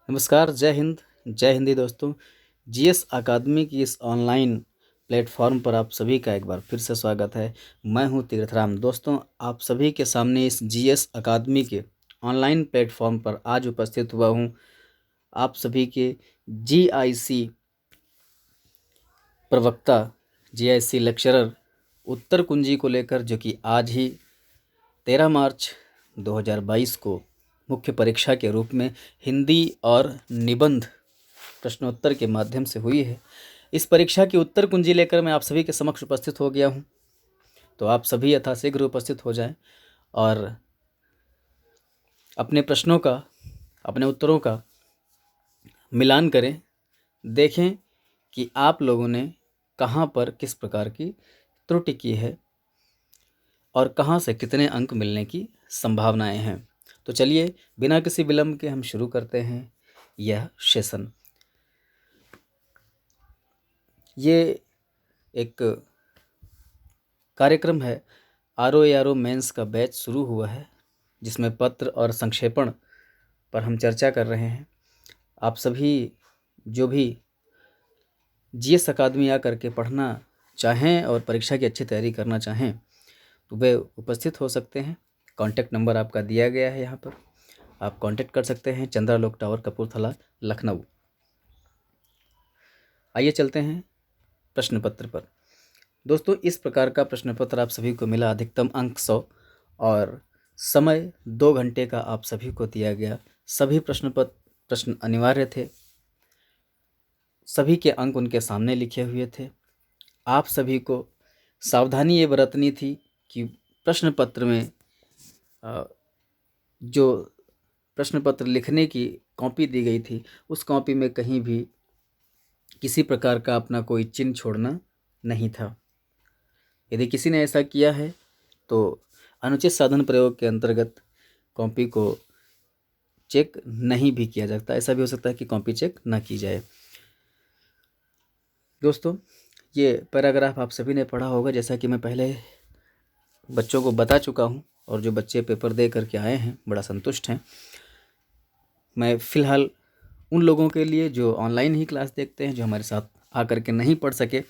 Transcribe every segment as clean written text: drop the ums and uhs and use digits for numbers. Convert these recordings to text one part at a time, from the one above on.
नमस्कार, जय हिंद, जय हिंदी दोस्तों। जीएस अकादमी की इस ऑनलाइन प्लेटफॉर्म पर आप सभी का एक बार फिर से स्वागत है। मैं हूं तीर्थराम। दोस्तों, आप सभी के सामने इस जीएस अकादमी के ऑनलाइन प्लेटफॉर्म पर आज उपस्थित हुआ हूं। आप सभी के जीआईसी प्रवक्ता, जीआईसी लेक्चरर उत्तर कुंजी को लेकर, जो कि आज ही 13 मार्च 2022 को मुख्य परीक्षा के रूप में हिंदी और निबंध प्रश्नोत्तर के माध्यम से हुई है। इस परीक्षा की उत्तर कुंजी लेकर मैं आप सभी के समक्ष उपस्थित हो गया हूं। तो आप सभी यथाशीघ्र उपस्थित हो जाएं और अपने प्रश्नों का, अपने उत्तरों का मिलान करें। देखें कि आप लोगों ने कहां पर किस प्रकार की त्रुटि की है और कहां से कितने अंक मिलने की संभावनाएं हैं। तो चलिए, बिना किसी विलंब के हम शुरू करते हैं यह सेशन। ये एक कार्यक्रम है, आरओ मेंस का बैच शुरू हुआ है, जिसमें पत्र और संक्षेपण पर हम चर्चा कर रहे हैं। आप सभी जो भी जीएस अकादमी आकर के पढ़ना चाहें और परीक्षा की अच्छी तैयारी करना चाहें तो वे उपस्थित हो सकते हैं। कॉन्टैक्ट नंबर आपका दिया गया है यहाँ पर, आप कांटेक्ट कर सकते हैं। चंद्रालोक टावर, कपूरथला, लखनऊ। आइए चलते हैं प्रश्न पत्र पर। दोस्तों, इस प्रकार का प्रश्न पत्र आप सभी को मिला। अधिकतम अंक 100 और समय 2 घंटे का आप सभी को दिया गया। सभी प्रश्न अनिवार्य थे। सभी के अंक उनके सामने लिखे हुए थे। आप सभी को सावधानी ये बरतनी थी कि प्रश्न पत्र में जो प्रश्न पत्र लिखने की कॉपी दी गई थी, उस कॉपी में कहीं भी किसी प्रकार का अपना कोई चिन्ह छोड़ना नहीं था। यदि किसी ने ऐसा किया है तो अनुचित साधन प्रयोग के अंतर्गत कॉपी को चेक नहीं भी किया जाता। ऐसा भी हो सकता है कि कॉपी चेक ना की जाए। दोस्तों, ये पैराग्राफ आप सभी ने पढ़ा होगा, जैसा कि मैं पहले बच्चों को बता चुका हूँ, और जो बच्चे पेपर दे करके आए हैं बड़ा संतुष्ट हैं। मैं फ़िलहाल उन लोगों के लिए जो ऑनलाइन ही क्लास देखते हैं, जो हमारे साथ आकर के नहीं पढ़ सके,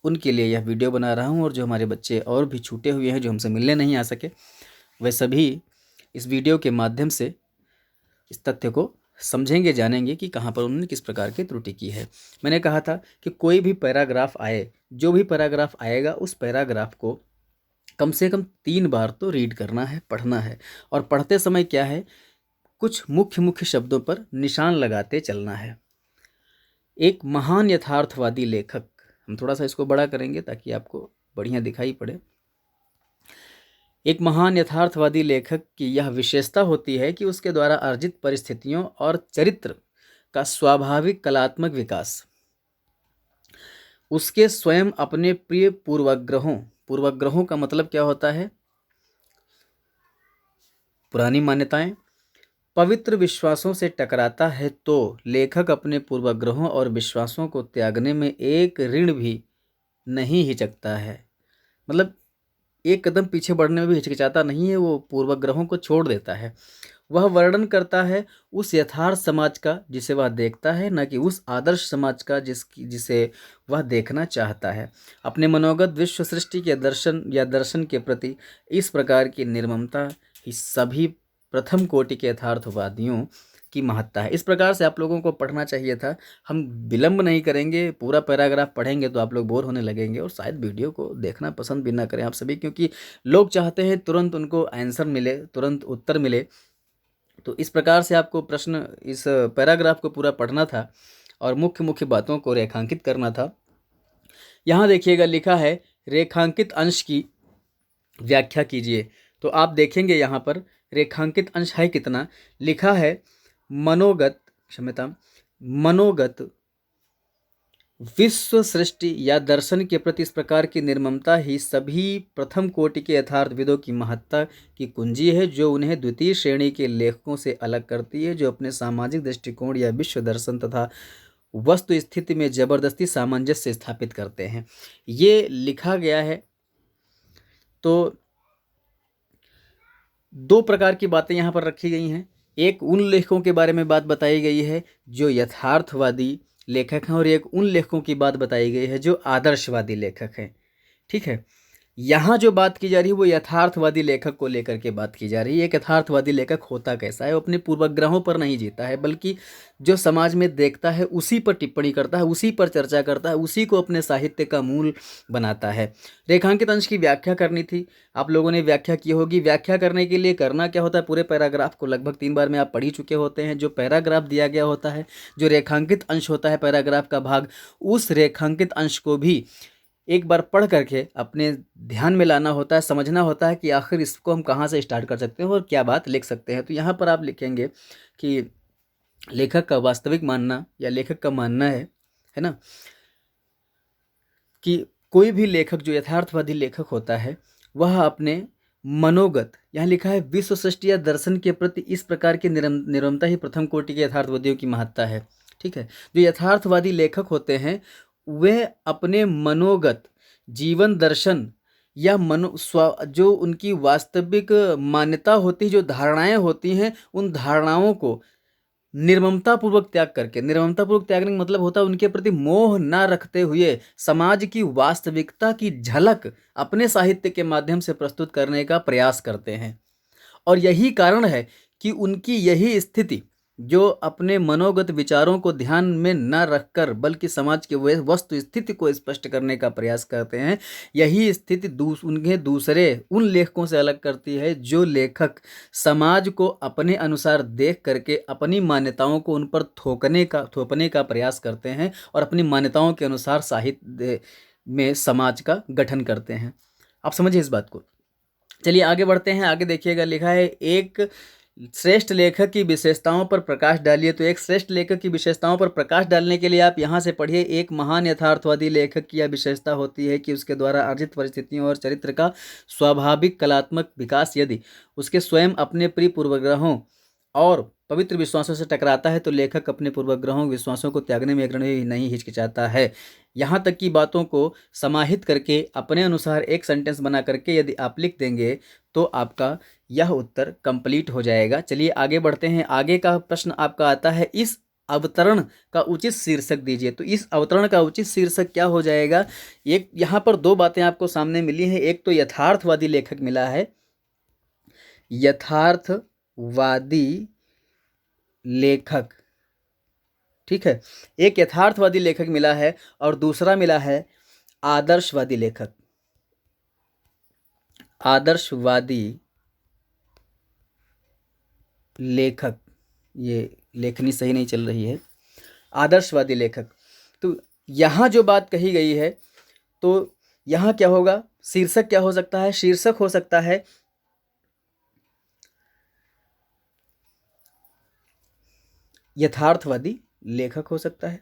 उनके लिए यह वीडियो बना रहा हूं। और जो हमारे बच्चे और भी छूटे हुए हैं, जो हमसे मिलने नहीं आ सके, वे सभी इस वीडियो के माध्यम से इस तथ्य को समझेंगे, जानेंगे कि कहां पर उन्होंने किस प्रकार की त्रुटि की है। मैंने कहा था कि कोई भी पैराग्राफ आए, जो भी पैराग्राफ आएगा, उस पैराग्राफ को कम से कम 3 बार तो रीड करना है, पढ़ना है। और पढ़ते समय क्या है, कुछ मुख्य मुख्य शब्दों पर निशान लगाते चलना है। एक महान यथार्थवादी लेखक, हम थोड़ा सा इसको बड़ा करेंगे ताकि आपको बढ़िया दिखाई पड़े। एक महान यथार्थवादी लेखक की यह विशेषता होती है कि उसके द्वारा अर्जित परिस्थितियों और चरित्र का स्वाभाविक कलात्मक विकास उसके स्वयं अपने प्रिय पूर्वग्रहों का मतलब क्या होता है? पुरानी मान्यताएं, पवित्र विश्वासों से टकराता है तो लेखक अपने पूर्वग्रहों और विश्वासों को त्यागने में एक ऋण भी नहीं हिचकता है। मतलब एक कदम पीछे बढ़ने में भी हिचकिचाता नहीं है, वो पूर्वग्रहों को छोड़ देता है। वह वर्णन करता है उस यथार्थ समाज का जिसे वह देखता है, न कि उस आदर्श समाज का जिसे वह देखना चाहता है। अपने मनोगत विश्व सृष्टि के दर्शन के प्रति इस प्रकार की निर्ममता ही सभी प्रथम कोटि के यथार्थवादियों की महत्ता है। इस प्रकार से आप लोगों को पढ़ना चाहिए था। हम विलंब नहीं करेंगे, पूरा पैराग्राफ पढ़ेंगे तो आप लोग बोर होने लगेंगे और शायद वीडियो को देखना पसंद भी ना करें आप सभी, क्योंकि लोग चाहते हैं तुरंत उनको आंसर मिले, तुरंत उत्तर मिले। तो इस प्रकार से आपको इस पैराग्राफ को पूरा पढ़ना था और मुख्य मुख्य बातों को रेखांकित करना था। यहाँ देखिएगा, लिखा है रेखांकित अंश की व्याख्या कीजिए। तो आप देखेंगे यहाँ पर रेखांकित अंश है कितना। लिखा है मनोगत विश्व सृष्टि या दर्शन के प्रति इस प्रकार की निर्ममता ही सभी प्रथम कोटि के यथार्थविदों की महत्ता की कुंजी है, जो उन्हें द्वितीय श्रेणी के लेखकों से अलग करती है, जो अपने सामाजिक दृष्टिकोण या विश्व दर्शन तथा वस्तु स्थिति में जबरदस्ती सामंजस्य स्थापित करते हैं। ये लिखा गया है। तो 2 प्रकार की बातें यहाँ पर रखी गई हैं। एक उन लेखकों के बारे में बात बताई गई है जो यथार्थवादी लेखक हैं, और एक उन लेखकों की बात बताई गई है जो आदर्शवादी लेखक हैं। ठीक है, यहाँ जो बात की जा रही है वो यथार्थवादी लेखक को लेकर के बात की जा रही है। एक यथार्थवादी लेखक होता कैसा है? वो अपने पूर्वग्रहों पर नहीं जीता है, बल्कि जो समाज में देखता है उसी पर टिप्पणी करता है, उसी पर चर्चा करता है, उसी को अपने साहित्य का मूल बनाता है। रेखांकित अंश की व्याख्या करनी थी, आप लोगों ने व्याख्या की होगी। व्याख्या करने के लिए करना क्या होता है? पूरे पैराग्राफ को लगभग 3 बार में आप पढ़ ही चुके होते हैं। जो पैराग्राफ दिया गया होता है, जो रेखांकित अंश होता है पैराग्राफ का भाग, उस रेखांकित अंश को भी एक बार पढ़ करके अपने ध्यान में लाना होता है, समझना होता है कि आखिर इसको हम कहाँ से स्टार्ट कर सकते हैं और क्या बात लिख सकते हैं। तो यहाँ पर आप लिखेंगे कि लेखक का वास्तविक मानना या लेखक का मानना है ना, कि कोई भी लेखक जो यथार्थवादी लेखक होता है वह अपने मनोगत, यहाँ लिखा है विश्व सृष्टि या दर्शन के प्रति इस प्रकार की निर्ममता ही प्रथम कोटि के यथार्थवादियों की महत्ता है। ठीक है, जो यथार्थवादी लेखक होते हैं वे अपने मनोगत, जीवन दर्शन या जो उनकी वास्तविक मान्यता होती है, जो धारणाएं होती हैं, उन धारणाओं को निर्ममतापूर्वक त्याग करके, निर्ममतापूर्वक त्यागने का मतलब होता है उनके प्रति मोह ना रखते हुए समाज की वास्तविकता की झलक अपने साहित्य के माध्यम से प्रस्तुत करने का प्रयास करते हैं। और यही कारण है कि उनकी यही स्थिति, जो अपने मनोगत विचारों को ध्यान में न रखकर बल्कि समाज के वस्तु स्थिति को स्पष्ट करने का प्रयास करते हैं, यही स्थिति उन्हें दूसरे उन लेखकों से अलग करती है जो लेखक समाज को अपने अनुसार देख करके अपनी मान्यताओं को उन पर थोपने का प्रयास करते हैं और अपनी मान्यताओं के अनुसार साहित्य में समाज का गठन करते हैं। आप समझिए इस बात को। चलिए आगे बढ़ते हैं। आगे देखिएगा, लिखा है एक श्रेष्ठ लेखक की विशेषताओं पर प्रकाश डालिए। तो एक श्रेष्ठ लेखक की विशेषताओं पर प्रकाश डालने के लिए आप यहाँ से पढ़िए। एक महान यथार्थवादी लेखक की यह विशेषता होती है कि उसके द्वारा अर्जित परिस्थितियों और चरित्र का स्वाभाविक कलात्मक विकास यदि उसके स्वयं अपने प्रिय पूर्वग्रहों और पवित्र विश्वासों से टकराता है तो लेखक अपने पूर्वग्रहों विश्वासों को त्यागने में नहीं हिचकिचाता है। यहाँ तक की बातों को समाहित करके अपने अनुसार एक सेंटेंस बना करके यदि आप लिख देंगे तो आपका यह उत्तर कंप्लीट हो जाएगा। चलिए आगे बढ़ते हैं। आगे का प्रश्न आपका आता है, इस अवतरण का उचित शीर्षक दीजिए। तो इस अवतरण का उचित शीर्षक क्या हो जाएगा? एक यहाँ पर दो बातें आपको सामने मिली हैं। एक तो यथार्थवादी लेखक मिला है, यथार्थवादी लेखक, ठीक है, एक यथार्थवादी लेखक मिला है और दूसरा मिला है आदर्शवादी लेखक। आदर्शवादी लेखक, ये लेखनी सही नहीं चल रही है, आदर्शवादी लेखक। तो यहाँ जो बात कही गई है तो यहाँ क्या होगा? शीर्षक क्या हो सकता है? शीर्षक हो सकता है यथार्थवादी लेखक हो सकता है,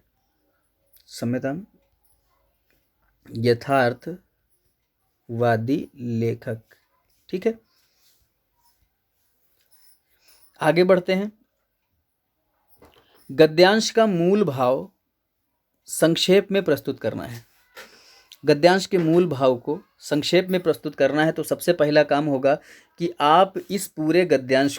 सम्यताम यथार्थवादी लेखक। ठीक है, आगे बढ़ते हैं। गद्यांश का मूल भाव संक्षेप में प्रस्तुत करना है। गद्यांश के मूल भाव को संक्षेप में प्रस्तुत करना है तो सबसे पहला काम होगा कि आप इस पूरे गद्यांश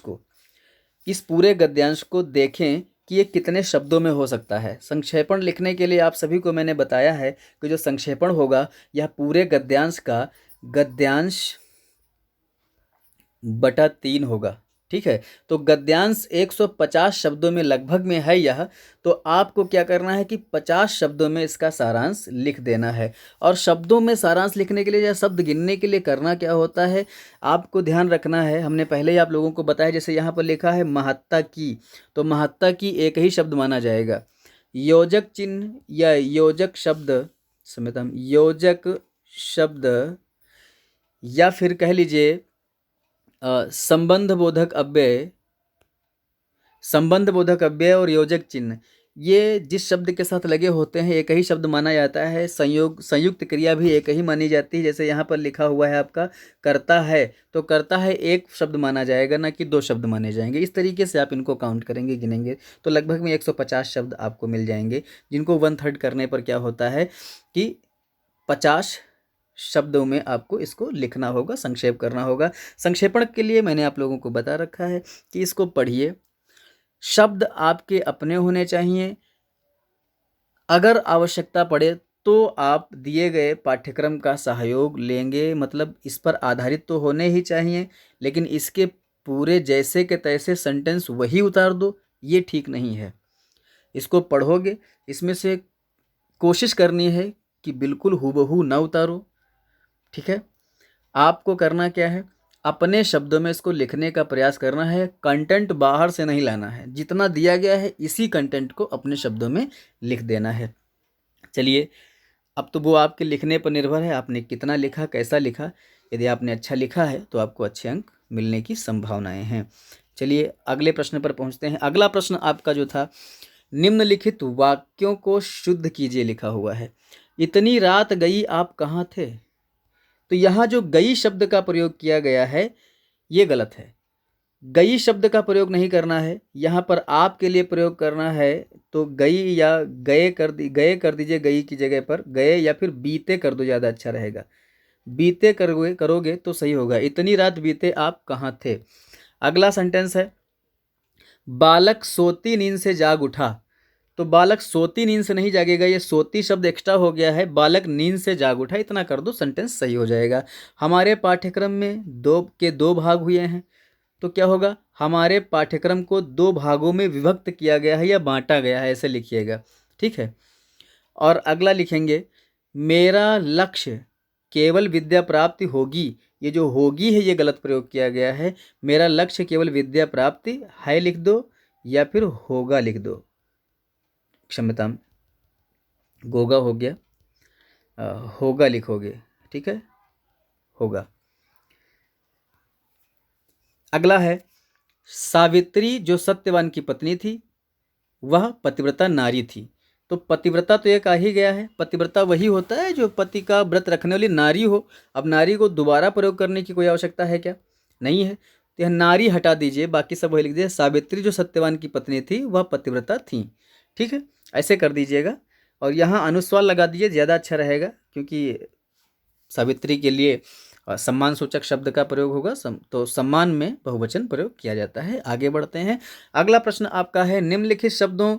को देखें कि ये कितने शब्दों में हो सकता है। संक्षेपण लिखने के लिए आप सभी को मैंने बताया है कि जो संक्षेपण होगा यह पूरे गद्यांश का गद्यांश बटा 3 होगा। ठीक है, तो गद्यांश 150 शब्दों में लगभग में है यह, तो आपको क्या करना है कि 50 शब्दों में इसका सारांश लिख देना है। और शब्दों में सारांश लिखने के लिए या शब्द गिनने के लिए करना क्या होता है, आपको ध्यान रखना है। हमने पहले ही आप लोगों को बताया, जैसे यहाँ पर लिखा है महत्ता की, तो महत्ता की एक ही शब्द माना जाएगा। योजक चिन्ह या योजक शब्द समेत हम योजक शब्द या फिर कह लीजिए संबंध बोधक अव्यय और योजक चिन्ह, ये जिस शब्द के साथ लगे होते हैं एक ही शब्द माना जाता है। संयुक्त क्रिया भी एक ही मानी जाती है। जैसे यहाँ पर लिखा हुआ है आपका करता है, तो करता है एक शब्द माना जाएगा, ना कि 2 शब्द माने जाएंगे। इस तरीके से आप इनको काउंट करेंगे, गिनेंगे तो लगभग में 150 शब्द आपको मिल जाएंगे, जिनको 1/3 करने पर क्या होता है कि 50 शब्दों में आपको इसको लिखना होगा, संक्षेप करना होगा। संक्षेपण के लिए मैंने आप लोगों को बता रखा है कि इसको पढ़िए, शब्द आपके अपने होने चाहिए। अगर आवश्यकता पड़े तो आप दिए गए पाठ्यक्रम का सहयोग लेंगे, मतलब इस पर आधारित तो होने ही चाहिए, लेकिन इसके पूरे जैसे के तैसे सेंटेंस वही उतार दो, ये ठीक नहीं है। इसको पढ़ोगे, इसमें से कोशिश करनी है कि बिल्कुल हूबहू ना उतारो। ठीक है, आपको करना क्या है, अपने शब्दों में इसको लिखने का प्रयास करना है। कंटेंट बाहर से नहीं लाना है, जितना दिया गया है इसी कंटेंट को अपने शब्दों में लिख देना है। चलिए, अब तो वो आपके लिखने पर निर्भर है, आपने कितना लिखा, कैसा लिखा। यदि आपने अच्छा लिखा है तो आपको अच्छे अंक मिलने की संभावनाएं हैं। चलिए अगले प्रश्न पर पहुंचते हैं। अगला प्रश्न आपका जो था, निम्नलिखित वाक्यों को शुद्ध कीजिए लिखा हुआ है। इतनी रात गई आप कहाँ थे। तो यहाँ जो गई शब्द का प्रयोग किया गया है ये गलत है। गई शब्द का प्रयोग नहीं करना है, यहाँ पर आपके लिए प्रयोग करना है। तो गई या गए कर दीजिए, गई की जगह पर गए, या फिर बीते कर दो, ज़्यादा अच्छा रहेगा। बीते करोगे तो सही होगा। इतनी रात बीते आप कहाँ थे। अगला सेंटेंस है, बालक सोती नींद से जाग उठा। तो बालक सोती नींद से नहीं जागेगा, ये सोती शब्द एक्स्ट्रा हो गया है। बालक नींद से जाग उठा, इतना कर दो, सेंटेंस सही हो जाएगा। हमारे पाठ्यक्रम में दो भाग हुए हैं, तो क्या होगा, हमारे पाठ्यक्रम को दो भागों में विभक्त किया गया है या बांटा गया है, ऐसे लिखिएगा। ठीक है, और अगला लिखेंगे, मेरा लक्ष्य केवल विद्या प्राप्ति होगी। ये जो होगी है ये गलत प्रयोग किया गया है। मेरा लक्ष्य केवल विद्या प्राप्ति है लिख दो, या फिर होगा लिख दो। क्षम्यतां, गोगा हो गया, होगा लिखोगे। ठीक है, होगा। अगला है, सावित्री जो सत्यवान की पत्नी थी वह पतिव्रता नारी थी। तो पतिव्रता तो एक आ ही गया है, पतिव्रता वही होता है जो पति का व्रत रखने वाली नारी हो। अब नारी को दोबारा प्रयोग करने की कोई आवश्यकता है क्या, नहीं है। तो यह नारी हटा दीजिए, बाकी सब वही लिख दीजिए। सावित्री जो सत्यवान की पत्नी थी वह पतिव्रता थी। ठीक है, ऐसे कर दीजिएगा, और यहाँ अनुस्वार लगा दीजिए, ज़्यादा अच्छा रहेगा, क्योंकि सावित्री के लिए सम्मान सूचक शब्द का प्रयोग होगा। तो सम्मान में बहुवचन प्रयोग किया जाता है। आगे बढ़ते हैं। अगला प्रश्न आपका है, निम्नलिखित शब्दों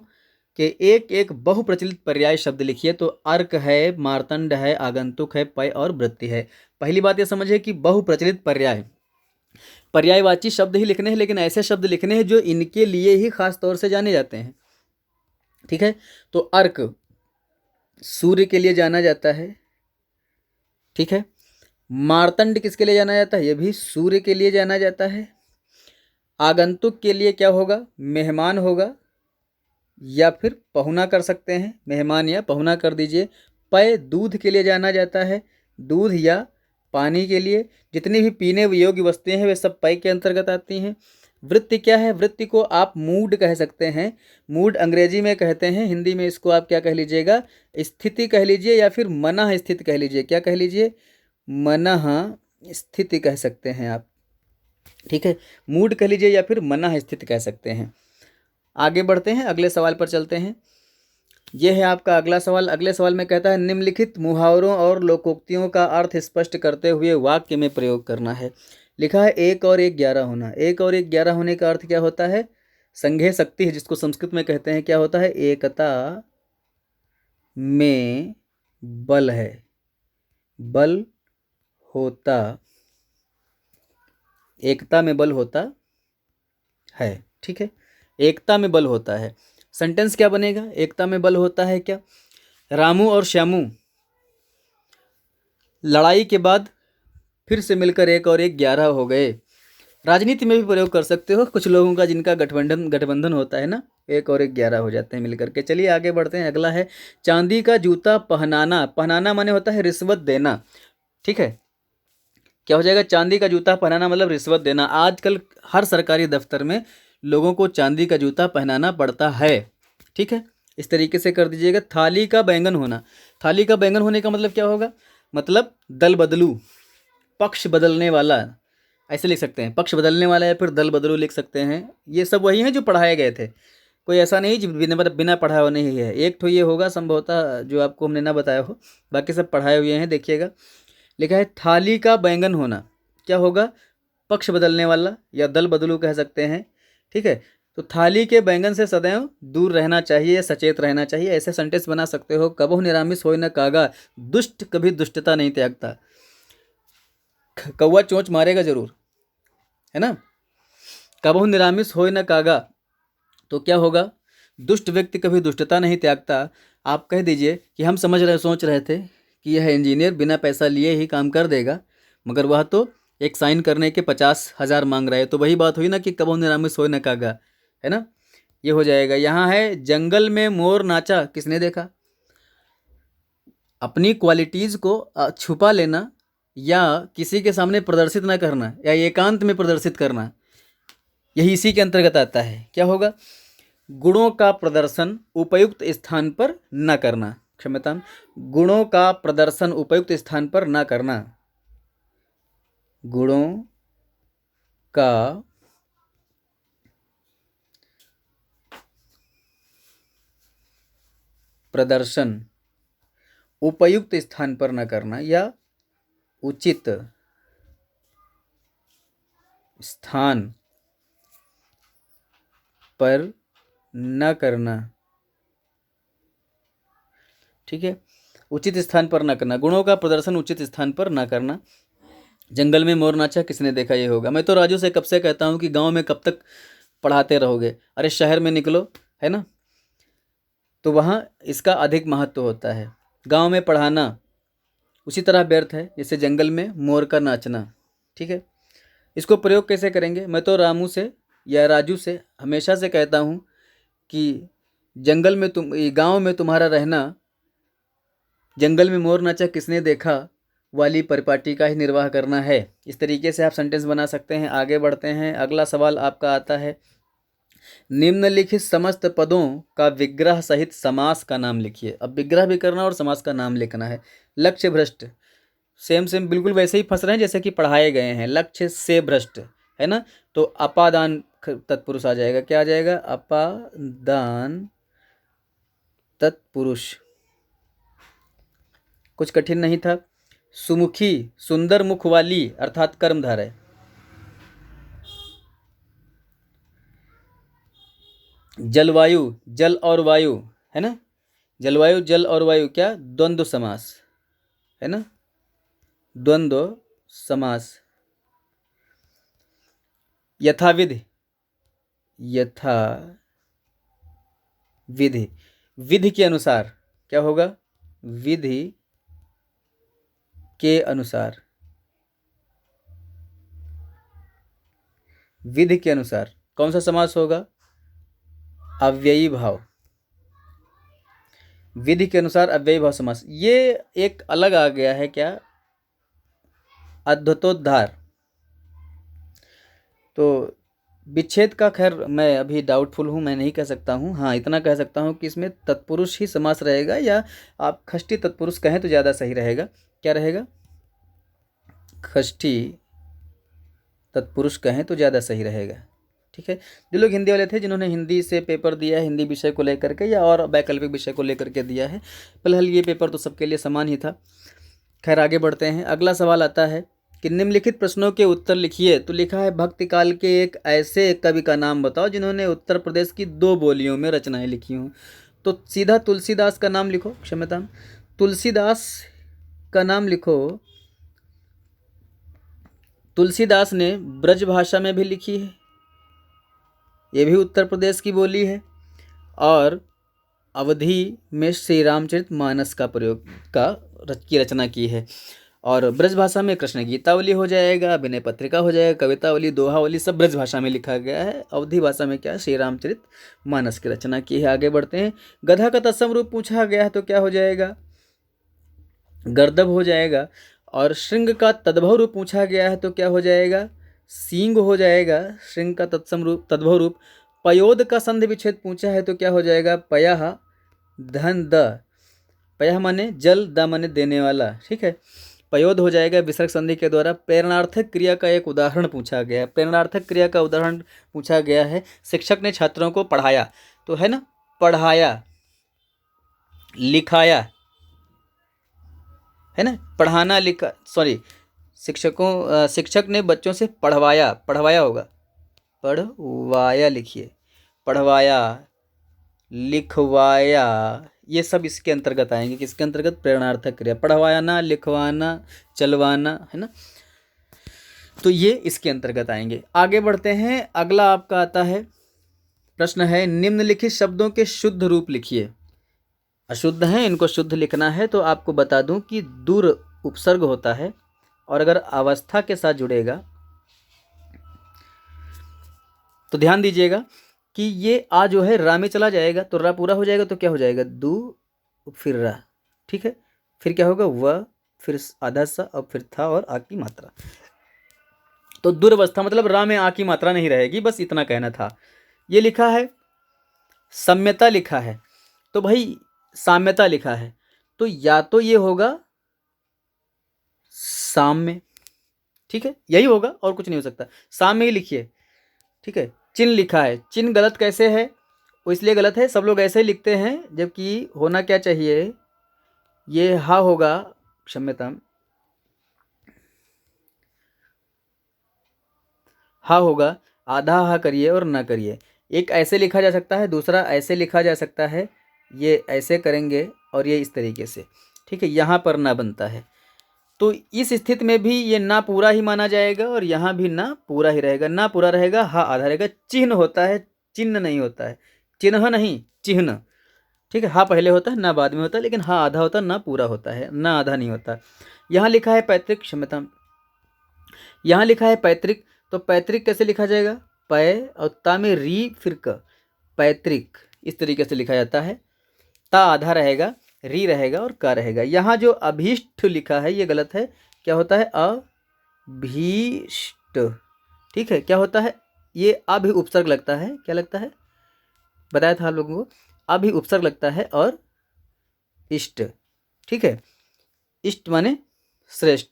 के एक एक बहुप्रचलित पर्याय शब्द लिखिए। तो अर्क है, मार्तंड है, आगंतुक है, पय और वृत्ति है। पहली बात यह समझिए कि बहुप्रचलित पर्यायवाची शब्द ही लिखने हैं, लेकिन ऐसे शब्द लिखने हैं जो इनके लिए ही खास तौर से जाने जाते हैं। ठीक है, तो अर्क सूर्य के लिए जाना जाता है। ठीक है, मार्तंड किसके लिए जाना जाता है, यह भी सूर्य के लिए जाना जाता है। आगंतुक के लिए क्या होगा, मेहमान होगा, या फिर पहुना कर सकते हैं, मेहमान या पहुना कर दीजिए। पय दूध के लिए जाना जाता है, दूध या पानी के लिए। जितनी भी पीने योग्य वस्तुएं हैं वे सब पय के अंतर्गत आती हैं। वृत्ति क्या है, वृत्ति को आप मूड कह सकते हैं। मूड अंग्रेजी में कहते हैं, हिंदी में इसको आप क्या कह लीजिएगा, स्थिति कह लीजिए, या फिर मनः स्थिति कह लीजिए। क्या कह लीजिए, मनः स्थिति कह सकते हैं आप। ठीक है, मूड कह लीजिए या फिर मनः स्थिति कह सकते हैं। आगे बढ़ते हैं, अगले सवाल पर चलते हैं। यह है आपका अगला सवाल। अगले सवाल में कहता है, निम्नलिखित मुहावरों और लोकोक्तियों का अर्थ स्पष्ट करते हुए वाक्य में प्रयोग करना है। लिखा है, एक और एक 11 होना। एक और एक 11 होने का अर्थ क्या होता है, संघे शक्ति है, जिसको संस्कृत में कहते हैं क्या होता है, एकता में बल है, बल होता, एकता में बल होता है। ठीक है, एकता में बल होता है। सेंटेंस क्या बनेगा, एकता में बल होता है क्या, रामू और श्यामू लड़ाई के बाद फिर से मिलकर एक और एक 11 हो गए। राजनीति में भी प्रयोग कर सकते हो, कुछ लोगों का जिनका गठबंधन होता है ना, एक और एक 11 हो जाते हैं मिलकर के। चलिए आगे बढ़ते हैं। अगला है, चांदी का जूता पहनाना। पहनाना माने होता है रिश्वत देना। ठीक है, क्या हो जाएगा, चांदी का जूता पहनाना मतलब रिश्वत देना। आजकल हर सरकारी दफ्तर में लोगों को चांदी का जूता पहनाना पड़ता है। ठीक है, इस तरीके से कर दीजिएगा। थाली का बैंगन होना। थाली का बैंगन होने का मतलब क्या होगा, मतलब दल बदलू, पक्ष बदलने वाला, ऐसे लिख सकते हैं। पक्ष बदलने वाला या फिर दल बदलू लिख सकते हैं। ये सब वही हैं जो पढ़ाए गए थे, कोई ऐसा नहीं जो बिना पढ़ाए हुआ नहीं है। एक तो ये होगा संभवतः जो आपको हमने ना बताया हो, बाकी सब पढ़ाए हुए हैं। देखिएगा, लिखा है, थाली का बैंगन होना क्या होगा, पक्ष बदलने वाला या दल बदलू कह सकते हैं। ठीक है, तो थाली के बैंगन से सदैव दूर रहना चाहिए, सचेत रहना चाहिए। ऐसे सेंटेंस बना सकते हो। कबहु निरामिस होय न कागा, दुष्ट कभी दुष्टता नहीं त्यागता। कौवा चोंच मारेगा जरूर, है ना। कबहु निरामिस होय न कागा, तो क्या होगा, दुष्ट व्यक्ति कभी दुष्टता नहीं त्यागता। आप कह दीजिए कि हम सोच रहे थे कि यह इंजीनियर बिना पैसा लिए ही काम कर देगा, मगर वह तो एक साइन करने के 50,000 मांग रहा है। तो वही बात हुई ना कि कबहु निरामिस होय न कागा, है ना। ये हो जाएगा। यहाँ है जंगल में मोर नाचा किसने देखा। अपनी क्वालिटीज को छुपा लेना या किसी के सामने प्रदर्शित ना करना या एकांत में प्रदर्शित करना, यही इसी के अंतर्गत आता है। क्या होगा, गुणों का प्रदर्शन उपयुक्त स्थान पर न करना। क्षम्यतां, गुणों का प्रदर्शन उपयुक्त स्थान पर न करना। गुणों का प्रदर्शन उपयुक्त स्थान पर न करना या उचित स्थान पर न करना। ठीक है, उचित स्थान पर न करना, गुणों का प्रदर्शन उचित स्थान पर न करना। जंगल में मोर नाचा किसने देखा, ये होगा। मैं तो राजू से कब से कहता हूँ कि गांव में कब तक पढ़ाते रहोगे, अरे शहर में निकलो, है ना, तो वहाँ इसका अधिक महत्व होता है। गांव में पढ़ाना उसी तरह व्यर्थ है जैसे जंगल में मोर का नाचना। ठीक है, इसको प्रयोग कैसे करेंगे। मैं तो रामू से या राजू से हमेशा से कहता हूँ कि जंगल में गांव में तुम्हारा रहना जंगल में मोर नाचा किसने देखा वाली परिपाटी का ही निर्वाह करना है। इस तरीके से आप सेंटेंस बना सकते हैं। आगे बढ़ते हैं। अगला सवाल आपका आता है, निम्नलिखित समस्त पदों का विग्रह सहित समास का नाम लिखिए। अब विग्रह भी करना और समास का नाम लिखना है। लक्ष्य भ्रष्ट, सेम बिल्कुल वैसे ही फंस रहे हैं जैसे कि पढ़ाए गए हैं। लक्ष्य से भ्रष्ट, है ना, तो अपादान तत्पुरुष आ जाएगा। क्या आ जाएगा, अपादान तत्पुरुष। कुछ कठिन नहीं था। सुमुखी, सुंदर मुख वाली अर्थात कर्मधारय। जलवायु, जल और वायु, है ना, जलवायु जल और वायु क्या, द्वंद्व समास, है ना, द्वंद्व समास। यथाविधि, यथा विधि, विधि के अनुसार। क्या होगा, विधि के अनुसार, विधि के अनुसार। कौन सा समास होगा, अव्ययी भाव। विधि के अनुसार अव्ययी भाव समास। ये एक अलग आ गया है, क्या, अद्वतोद्धार। तो विच्छेद का खैर मैं अभी डाउटफुल हूँ, मैं नहीं कह सकता हूँ। हाँ, इतना कह सकता हूँ कि इसमें तत्पुरुष ही समास रहेगा, या आप षष्ठी तत्पुरुष कहें तो ज़्यादा सही रहेगा। क्या रहेगा, षष्ठी तत्पुरुष कहें तो ज़्यादा सही रहेगा। ठीक है, जो लोग हिंदी वाले थे, जिन्होंने हिंदी से पेपर दिया है, हिंदी विषय को लेकर के या और वैकल्पिक विषय को लेकर के दिया है, फिलहाल ये पेपर तो सबके लिए समान ही था। खैर आगे बढ़ते हैं। अगला सवाल आता है कि निम्नलिखित प्रश्नों के उत्तर लिखिए। तो लिखा है, भक्ति काल के एक ऐसे कवि का नाम बताओ जिन्होंने उत्तर प्रदेश की 2 बोलियों में रचनाएं लिखी हों। तो सीधा तुलसीदास का नाम लिखो। क्षम्यतां, तुलसीदास का नाम लिखो। तुलसीदास ने ब्रज भाषा में भी लिखी है, ये भी उत्तर प्रदेश की बोली है, और अवधि में श्री रामचरित मानस का प्रयोग की रचना की है। और ब्रज भाषा में कृष्ण गीतावली हो जाएगा, विनय पत्रिका हो जाएगा, कवितावली, दोहावली सब ब्रज भाषा में लिखा गया है। अवधि भाषा में क्या, श्री रामचरित मानस की रचना की है। आगे बढ़ते हैं। गधा का तत्सम रूप पूछा गया है तो क्या हो जाएगा, गर्दभ हो जाएगा। और श्रृंग का तद्भव रूप पूछा गया है तो क्या हो जाएगा, सींग हो जाएगा। श्रृंग का तद्भव रूप। पयोद का संधि विच्छेद पूछा है तो क्या हो जाएगा, पयः धन द। पयः माने जल, द माने देने वाला। ठीक है, पयोद हो जाएगा विसर्ग संधि के द्वारा। प्रेरणार्थक क्रिया का एक उदाहरण पूछा गया है। प्रेरणार्थक क्रिया का उदाहरण पूछा गया है, शिक्षक ने छात्रों को पढ़ाया, तो है ना, पढ़ाया, लिखाया, है ना, पढ़ाना, लिखा, सॉरी, शिक्षक ने बच्चों से पढ़वाया, पढ़वाया होगा, पढ़वाया लिखिए। पढ़वाया, लिखवाया, ये सब इसके अंतर्गत आएंगे। किसके अंतर्गत? प्रेरणार्थक क्रिया। पढ़वाना, लिखवाना, चलवाना, है ना, तो ये इसके अंतर्गत आएंगे। आगे बढ़ते हैं। अगला आपका आता है, प्रश्न है निम्नलिखित शब्दों के शुद्ध रूप लिखिए। अशुद्ध हैं, इनको शुद्ध लिखना है। तो आपको बता दूं कि दूर उपसर्ग होता है, और अगर अवस्था के साथ जुड़ेगा तो ध्यान दीजिएगा कि ये आ जो है रा में चला जाएगा तो रा पूरा हो जाएगा, तो क्या हो जाएगा? दू, फिर रा, ठीक है। फिर क्या होगा? व, फिर आधा सा, और फिर था और आ की मात्रा। तो दुर्वस्था मतलब रा में आ की मात्रा नहीं रहेगी, बस इतना कहना था। ये लिखा है सम्यता लिखा है, तो भाई साम्यता लिखा है, तो या तो ये होगा साम्य, ठीक है, यही होगा और कुछ नहीं हो सकता। साम्य ही लिखिए, ठीक है। चिन्ह लिखा है, चिन्ह गलत कैसे है? वो इसलिए गलत है, सब लोग ऐसे ही लिखते हैं, जबकि होना क्या चाहिए? ये हा होगा, क्षम्यताम, हा होगा, आधा हा करिए और ना करिए। एक ऐसे लिखा जा सकता है, दूसरा ऐसे लिखा जा सकता है। ये ऐसे करेंगे और ये इस तरीके से, ठीक है। यहाँ पर ना बनता है, तो इस स्थिति में भी ये ना पूरा ही माना जाएगा और यहाँ भी ना पूरा ही रहेगा। ना पूरा रहेगा, हा आधा रहेगा। चिन्ह होता है, चिन्ह नहीं होता है, चिन्ह नहीं, चिन्ह, ठीक है। हा पहले होता है, ना बाद में होता है, लेकिन हा आधा होता है, ना पूरा होता है, ना आधा नहीं होता। यहाँ लिखा है पैतृक, क्षमता, यहाँ लिखा है पैतृक, तो पैतृक कैसे लिखा जाएगा? पै और ता में री, फिर क, पैतृक, इस तरीके से लिखा जाता है। ता आधा रहेगा, री रहेगा और का रहेगा। यहाँ जो अभीष्ट लिखा है ये गलत है। क्या होता है? अभीष्ट, ठीक है। क्या होता है? ये अभी उपसर्ग लगता है। क्या लगता है? बताया था आप लोगों को, अभी उपसर्ग लगता है और इष्ट, ठीक है। इष्ट माने श्रेष्ठ,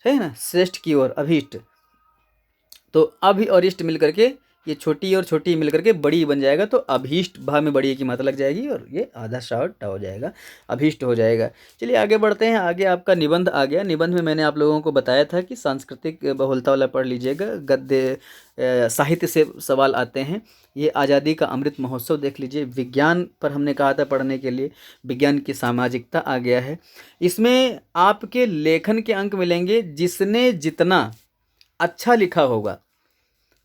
है ना, श्रेष्ठ की ओर अभीष्ट। तो अभि और इष्ट मिलकर के ये छोटी और छोटी मिलकर के बड़ी बन जाएगा, तो अभीष्ट भा में बड़ी की मात्रा लग जाएगी और ये आधा शॉर्ट टा हो जाएगा, अभीष्ट हो जाएगा। चलिए आगे बढ़ते हैं। आगे आपका निबंध आ गया। निबंध में मैंने आप लोगों को बताया था कि सांस्कृतिक बहुलता वाला पढ़ लीजिएगा, गद्य साहित्य से सवाल आते हैं। ये आज़ादी का अमृत महोत्सव देख लीजिए। विज्ञान पर हमने कहा था पढ़ने के लिए, विज्ञान की सामाजिकता आ गया है। इसमें आपके लेखन के अंक मिलेंगे जिसने जितना अच्छा लिखा होगा,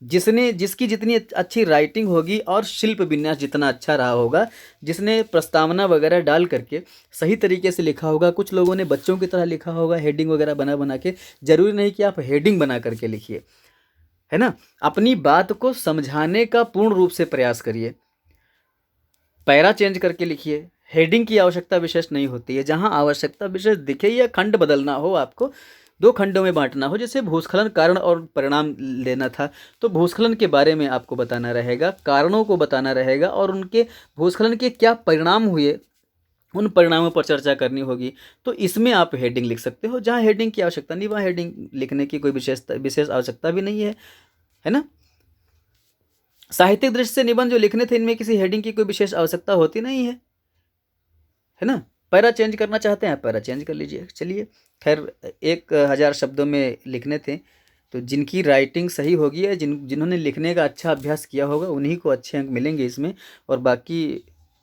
जिसकी जितनी अच्छी राइटिंग होगी और शिल्प विन्यास जितना अच्छा रहा होगा, जिसने प्रस्तावना वगैरह डाल करके सही तरीके से लिखा होगा। कुछ लोगों ने बच्चों की तरह लिखा होगा, हेडिंग वगैरह बना बना के। जरूरी नहीं कि आप हेडिंग बना करके लिखिए, है ना। अपनी बात को समझाने का पूर्ण रूप से प्रयास करिए। पैरा चेंज करके लिखिए। हेडिंग की आवश्यकता विशेष नहीं होती है। जहाँ आवश्यकता विशेष दिखे या खंड बदलना हो, आपको दो खंडों में बांटना हो, जैसे भूस्खलन कारण और परिणाम लेना था, तो भूस्खलन के बारे में आपको बताना रहेगा, कारणों को बताना रहेगा और उनके भूस्खलन के क्या परिणाम हुए, उन परिणामों पर चर्चा करनी होगी। तो इसमें आप हेडिंग लिख सकते हो। जहाँ हेडिंग की आवश्यकता नहीं, वहाँ हेडिंग लिखने की कोई विशेष आवश्यकता भी नहीं है ना। साहित्यिक दृष्टि से निबंध जो लिखने थे, इनमें किसी हेडिंग की कोई विशेष आवश्यकता होती नहीं है ना। पैरा चेंज करना चाहते हैं आप, पैरा चेंज कर लीजिए। चलिए खैर, 1000 शब्दों में लिखने थे, तो जिनकी राइटिंग सही होगी या जिन्होंने लिखने का अच्छा अभ्यास किया होगा उन्हीं को अच्छे अंक मिलेंगे इसमें, और बाकी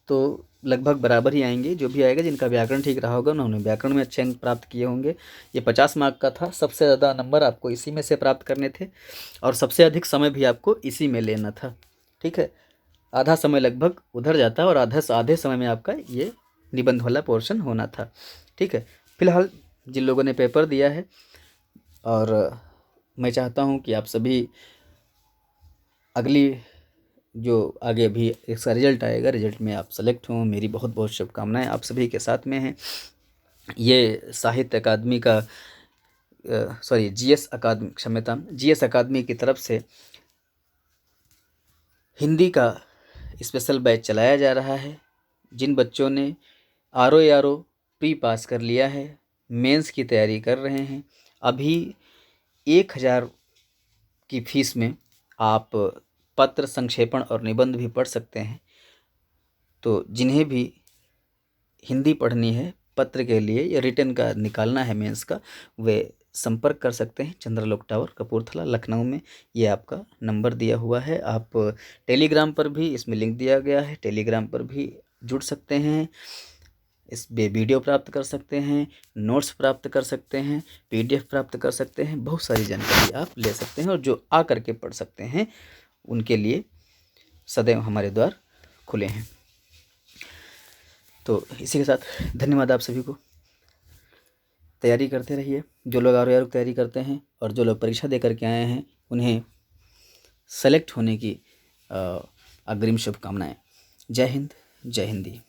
तो लगभग बराबर ही आएंगे। जो भी आएगा, जिनका व्याकरण ठीक रहा होगा उन्होंने व्याकरण में अच्छे अंक प्राप्त किए होंगे। ये 50 मार्क का था। सबसे ज़्यादा नंबर आपको इसी में से प्राप्त करने थे और सबसे अधिक समय भी आपको इसी में लेना था, ठीक है। आधा समय लगभग उधर जाता है और आधे समय में आपका ये निबंध वाला पोर्शन होना था, ठीक है। फिलहाल जिन लोगों ने पेपर दिया है, और मैं चाहता हूँ कि आप सभी अगली जो आगे अभी इसका रिजल्ट आएगा, रिजल्ट में आप सेलेक्ट हों। मेरी बहुत बहुत शुभकामनाएं आप सभी के साथ में हैं। ये साहित्य अकादमी का जीएस अकादमी, क्षम्यता, जीएस अकादमी की तरफ से हिंदी का स्पेशल बैच चलाया जा रहा है। जिन बच्चों ने आरओ प्री पास कर लिया है, मेंस की तैयारी कर रहे हैं, अभी 1000 की फीस में आप पत्र, संक्षेपण और निबंध भी पढ़ सकते हैं। तो जिन्हें भी हिंदी पढ़नी है, पत्र के लिए या रिटन का निकालना है मेंस का, वे संपर्क कर सकते हैं। चंद्रलोक टावर, कपूरथला, लखनऊ में ये आपका नंबर दिया हुआ है। आप टेलीग्राम पर भी, इसमें लिंक दिया गया है, टेलीग्राम पर भी जुड़ सकते हैं। इस वीडियो प्राप्त कर सकते हैं, नोट्स प्राप्त कर सकते हैं, PDF प्राप्त कर सकते हैं, बहुत सारी जानकारी आप ले सकते हैं। और जो आ करके पढ़ सकते हैं उनके लिए सदैव हमारे द्वार खुले हैं। तो इसी के साथ धन्यवाद आप सभी को। तैयारी करते रहिए। जो लोग आरोग्य तैयारी करते हैं और जो लोग परीक्षा दे करके आए हैं उन्हें सेलेक्ट होने की अग्रिम शुभकामनाएं। जय हिंद, जय हिंदी।